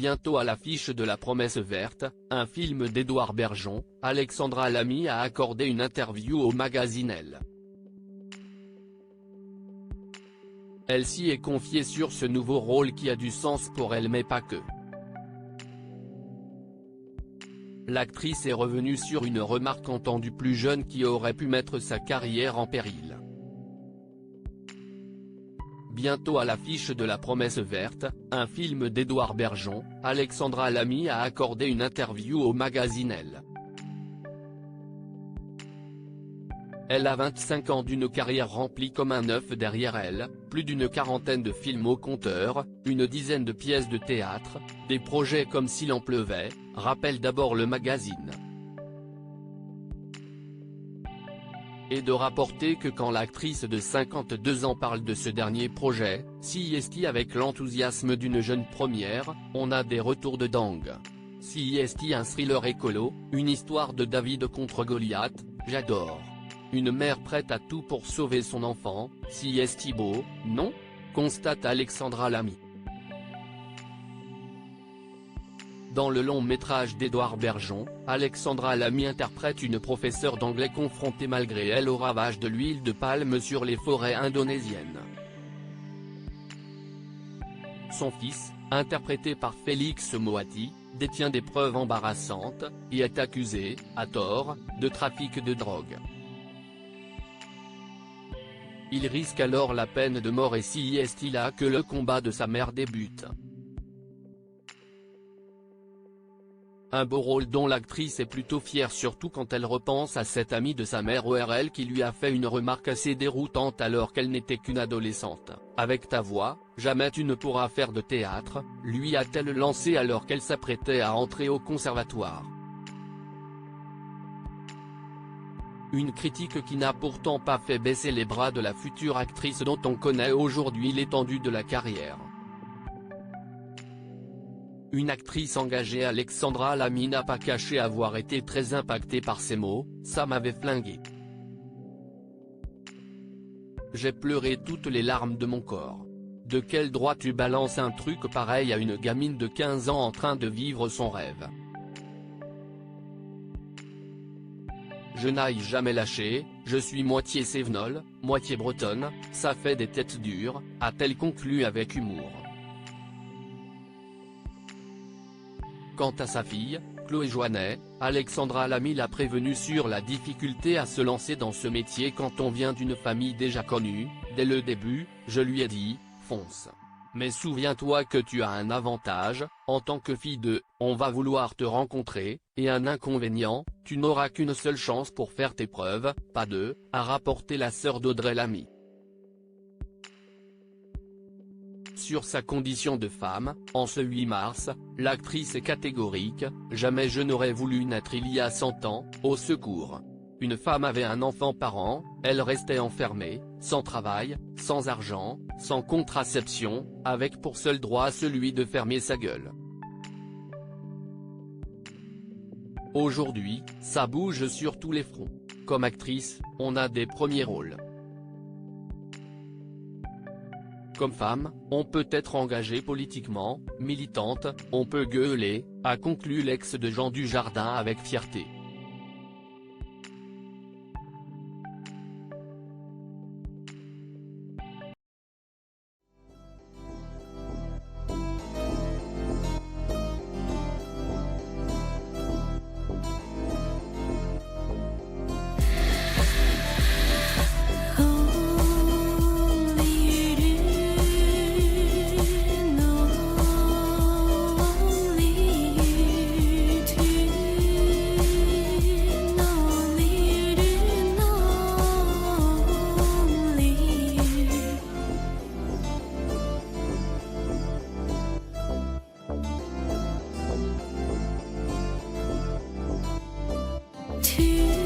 Bientôt à l'affiche de La Promesse verte, un film d'Édouard Bergeon, Alexandra Lamy a accordé une interview au magazine Elle. Elle s'y est confiée sur ce nouveau rôle qui a du sens pour elle mais pas que. L'actrice est revenue sur une remarque entendue plus jeune qui aurait pu mettre sa carrière en péril. Bientôt à l'affiche de La Promesse verte, un film d'Édouard Bergeon, Alexandra Lamy a accordé une interview au magazine Elle. Elle a 25 ans d'une carrière remplie comme un œuf derrière elle, plus d'une quarantaine de films au compteur, une dizaine de pièces de théâtre, des projets comme S'il en pleuvait, rappelle d'abord le magazine. Et de rapporter que quand l'actrice de 52 ans parle de ce dernier projet, CIST avec l'enthousiasme d'une jeune première, on a des retours de dingue. CIST un thriller écolo, une histoire de David contre Goliath, j'adore. Une mère prête à tout pour sauver son enfant, CIST beau, non ? Constate Alexandra Lamy. Dans le long métrage d'Édouard Bergeon, Alexandra Lamy interprète une professeure d'anglais confrontée malgré elle au ravage de l'huile de palme sur les forêts indonésiennes. Son fils, interprété par Félix Moati, détient des preuves embarrassantes, et est accusé, à tort, de trafic de drogue. Il risque alors la peine de mort et CIST là que le combat de sa mère débute. Un beau rôle dont l'actrice est plutôt fière surtout quand elle repense à cette amie de sa mère ORL qui lui a fait une remarque assez déroutante alors qu'elle n'était qu'une adolescente. « Avec ta voix, jamais tu ne pourras faire de théâtre », lui a-t-elle lancé alors qu'elle s'apprêtait à entrer au conservatoire. Une critique qui n'a pourtant pas fait baisser les bras de la future actrice dont on connaît aujourd'hui l'étendue de la carrière. Une actrice engagée, Alexandra Lamy n'a pas caché avoir été très impactée par ces mots, « ça m'avait flingué. J'ai pleuré toutes les larmes de mon corps. De quel droit tu balances un truc pareil à une gamine de 15 ans en train de vivre son rêve ? Je n'aille jamais lâcher, je suis moitié cévenole, moitié bretonne, ça fait des têtes dures », a-t-elle conclu avec humour. Quant à sa fille, Chloé Joannet, Alexandra Lamy l'a prévenue sur la difficulté à se lancer dans ce métier quand on vient d'une famille déjà connue. « Dès le début, je lui ai dit, fonce. Mais souviens-toi que tu as un avantage, en tant que fille de « on va vouloir te rencontrer », et un inconvénient, tu n'auras qu'une seule chance pour faire tes preuves, pas deux, a rapporté la sœur d'Audrey Lamy. Sur sa condition de femme, en ce 8 mars, l'actrice est catégorique, « Jamais je n'aurais voulu naître il y a 100 ans, au secours. Une femme avait un enfant par an, elle restait enfermée, sans travail, sans argent, sans contraception, avec pour seul droit celui de fermer sa gueule. Aujourd'hui, ça bouge sur tous les fronts. Comme actrice, on a des premiers rôles. Comme femme, on peut être engagée politiquement, militante, on peut gueuler », a conclu l'ex de Jean Dujardin avec fierté. Tu